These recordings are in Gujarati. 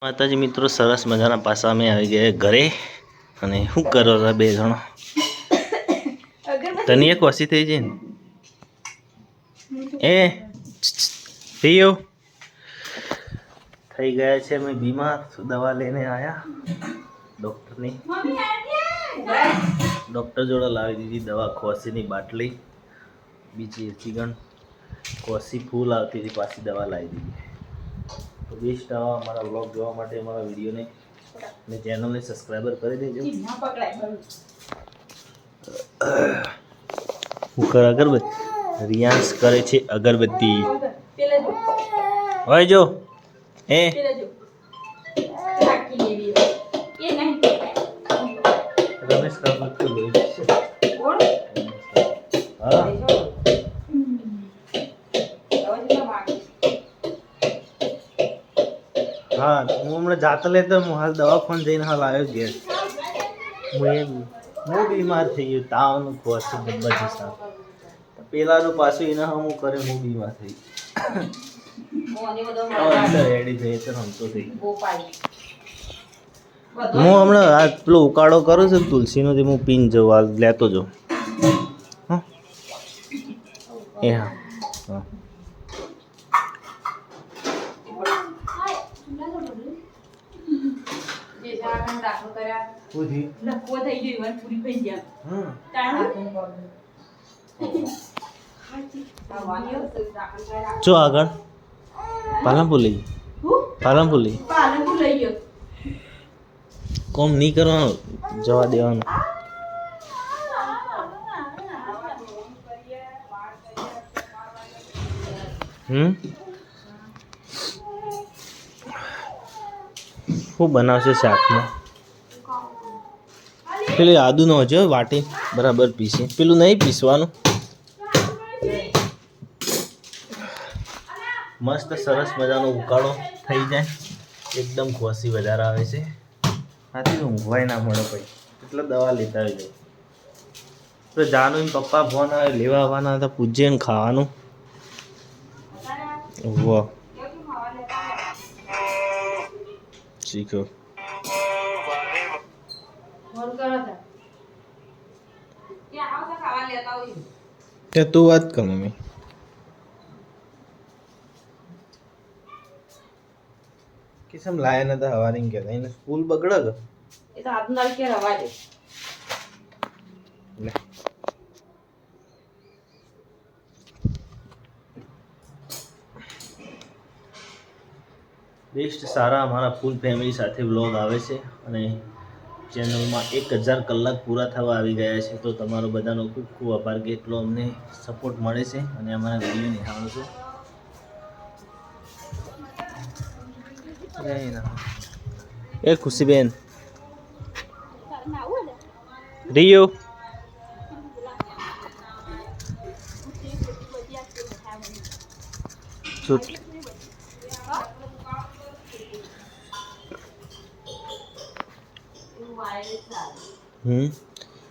માતાજી મિત્રો, સરસ મજાના પાછા અમે આવી ગયા ઘરે. અને શું કરો છો બે જણો? તને એક વસી થઈ જાય ને એ પીયો થઈ ગયા છે. અમે બીમાર, દવા લઈને આવ્યા ડૉક્ટરની. ડૉક્ટર જોડે લાવી દીધી દવા, ખોસીની બાટલી, બીજી ચિકન ખોસી ફૂલ આવતી હતી, પાછી દવા લાવી દીધી. તો બેસ્ટ આવા અમારા વ્લોગ જોવા માટે અમારા વિડીયોને અને ચેનલને સબસ્ક્રાઈબર કરી દેજો. હું કર અગરબત્તી, રિયાઝ કરે છે અગરબત્તી. હોય જો એ રમેશ કાકા તો લઈ જશે. હા હા, હું હમણાં જાતે લેતો હું હાલ દવાખાને જઈને હાલ આવ્યો ઘેર. હું બીમાર થઈ ગયો, તાવનું ખોસું બધું સાફ. પેલાનું પાછું એના હું કરે, હું બીમાર થઈ રેડી થઈ તો રમતો થઈ. હું હમણાં આ પેલો ઉકાળો કરું છું તુલસીનો, તે હું પીને જઉં, હાલ લેતો જાઉં. એ હા હા જો આગળ પાલનપુર લઈ કોમ નહીં કરવાનું, જવા દેવાનું. શું બનાવશે શાકમાં? પેલું આદુ નો હજો વાટી બરાબર પીસી, પેલું નહીં પીસવાનું. મસ્ત સરસ મજાનો ઉકાળો થઈ જાય, એકદમ ખોસી વધારે આવે છે. આથી ઊંઘવાય ના મળે પછી, એટલે દવા લેતા આવી જાય. તો જાનું પપ્પા ફોન આવે લેવા આવવાના હતા, પૂજે ને ખાવાનું. વાહ શીખો કે તું વાત કર મમ્મી. કિસમ લાયા નતા હવારી ગયા, એને સ્કૂલ બગડે કે એ તો હાથ નાલ કે રવા દે. બેસ્ટ સારા અમારા ફૂલ ફેમિલી સાથે વ્લોગ આવે છે અને ચેનલમાં 1000 કલાક પૂરા થવા આવી ગયા છે. તો તમારો બધાનો ખૂબ ખૂબ આભાર કે એટલો અમને સપોર્ટ મળે છે અને અમારા વિડીયો નિહાળો છો. એ ખુશીબેન રિયો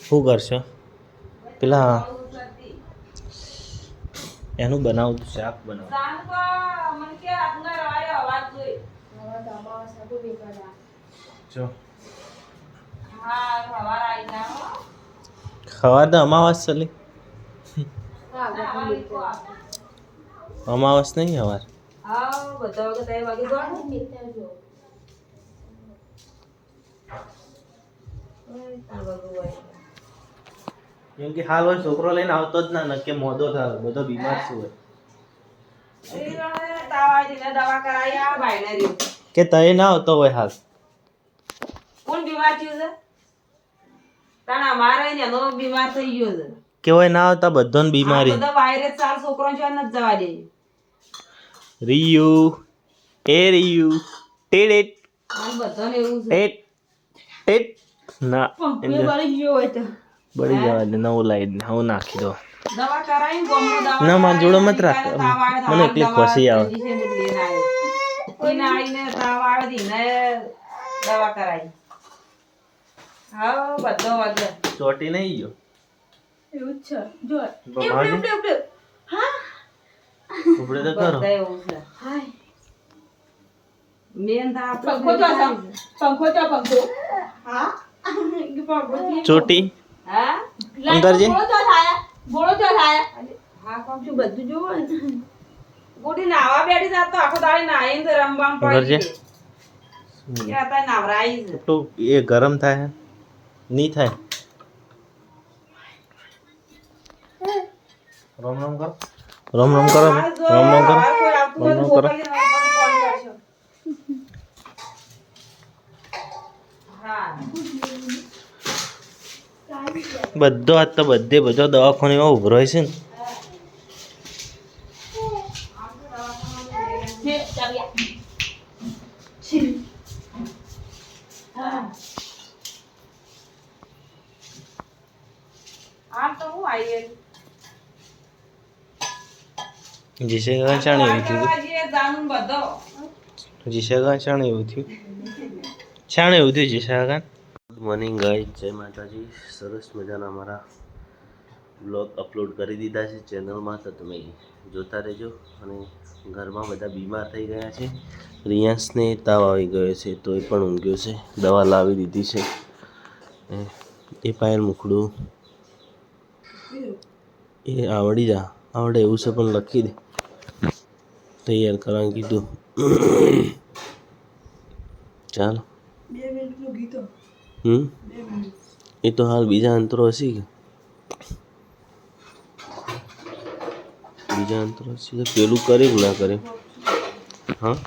શું કરશો? પેલા એનું બનાવું શાક બનાવું. જો ખવાર તો અમાવાસ ચાલી, અમાવાસ નહીં હવાર. કેમ કે હાલ હોય છોકરો લઈને આવતો જ ના, નક્કી મોદો થાય, બધો બીમાર શું હોય કે તય ના આવતો હોય. હાલ કોણ બીમાર થયું છે? તાણા મારે ને એનો બીમાર થઈ ગયો છે કે હોય ના આવતા, બધાને બીમારી. બધા વાયરસ ચાર છોકરો છે ન જવા દે. રિયુ એ રિયુ ટેડેટ બધાને એવું છે. ટેટ ના પંપે બળી ગયો હોય તો બળી જવા દે, નવું લાવી દે. હું નાખી દો દવા કરાઈ ગોમનો દવા ના, માર જોડે મત રાખ, મને એકલી ખોસી આવે. કોઈને આઈને તાવ આવે દીને દવા કરાઈ. હા બધો વાગે ચોટી નહીં ગયો એવું છે. જો ઉપડે હા ઉપડે તો કરો. હાય ચોટી અંદર જે અંદર જે તો એ ગરમ થાય નહીં થાય. રામ રામ કરો, રામ રામ કરો, રામ રામ કરો, રામ રામ કરો. બધો આજ તો બધો દવાખાનામાં ઉભો રહે છે ને. જીશે ચાણી એવું થયું, જીશે ચાણી એવું થયું, ચાણી એવું થયું જીશે. ગુડ મોર્નિંગ ગાઈસ, જય માતાજી. સરસ મજાના અમારા બ્લોગ અપલોડ કરી દીધા છે ચેનલમાં, તો તમે જોતા રહેજો. અને ઘરમાં બધા બીમાર થઈ ગયા છે. રિયાંશને તાવ આવી ગયો છે તો એ પણ ઊંઘ્યો છે. દવા લાવી દીધી છે. એ પાયલ મુખડું એ આવડે એવું છે પણ લખી દે, તૈયાર કરવાનું કીધું. ચાલો એ તો હાલ બીજા અંતરો હશે કે પેલું કરે કે ના કરે. હા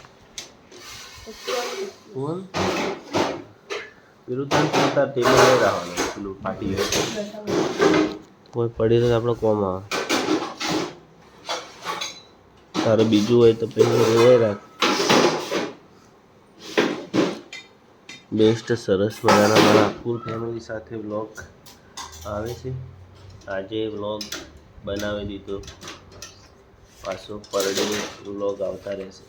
પેલું તાર ટેબલ લઈ રાખવાનું, પેલું ફાટી ગયું કોઈ પડી તો આપણે કોમ આવે. તારે બીજું હોય તો પેલું લઈ રાખ. બેસ્ટ સરસ મજાના મારા ફૂલ ફેમિલી સાથે વ્લોગ આવે છે. આજે વ્લોગ બનાવી દીધો, પાછો પર ડે વ્લોગ આવતા રહેશે.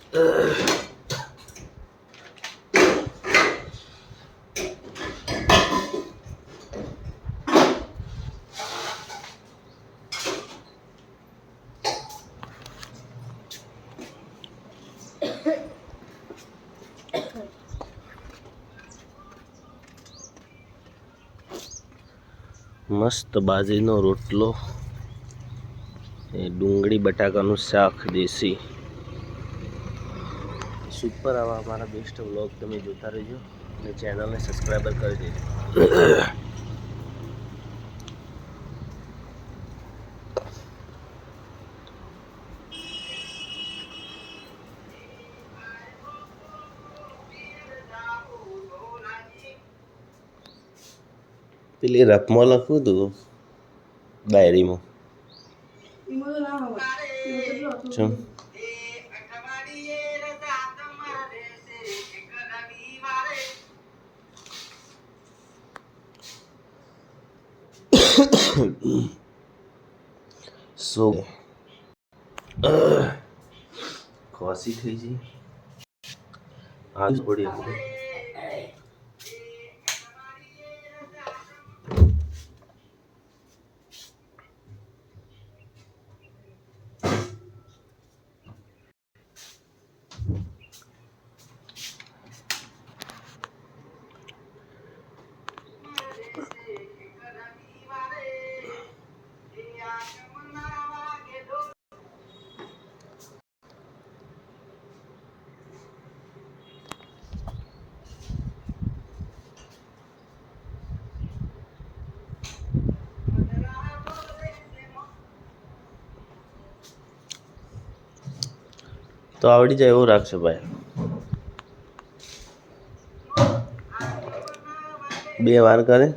મસ્ત બાજરીનો રોટલો, એ ડુંગળી બટાકાનું શાક દેશી. સુપર આવા અમારા બેસ્ટ વ્લોગ તમે જોતા રહેજો અને ચેનલને સબસ્ક્રાઈબર કરી દેજો. પેલી રફમાં લખવું હતું ડાયરીમાં. ચમ સો ખોસી થઈ ગઈ આજ પડી. તો આવડી જાય એવું રાખશે ભાઈ. 2 વાર કરે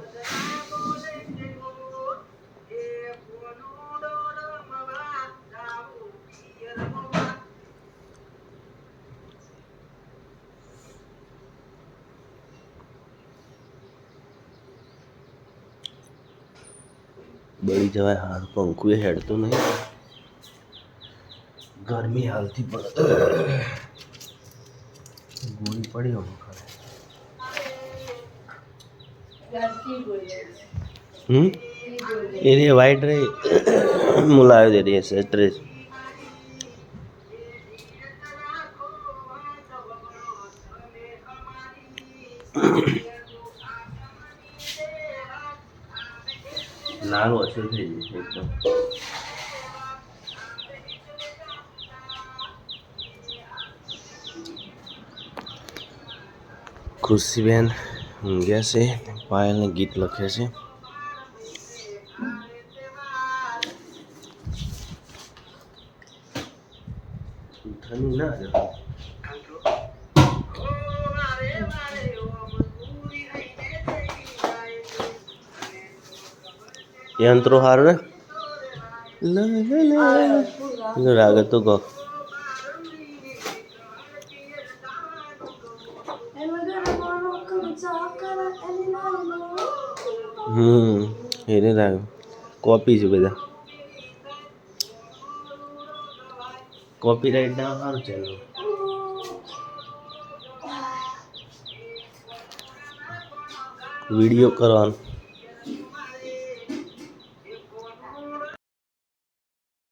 બળી જવાય. હાર પંખું એ હેડતું નહીં, ગરમી હાલથી પડે. ગોળી પડી હવે એ રે વાઈટ રે મુલાયો દે રે સ્ટ્રેસ. લાલ ઓછું થઈ જશે એકદમ. ખુશીબેન ઊંઘ્યા છે. પાયલને ગીત લખે છે. ઉઠાની ના યંત્રો હારું ને રાગ તો ગો એને રાગ કોપી છે બધા. કોપીરાઈટ ના સારું ચાલે. વિડીયો કરવાનો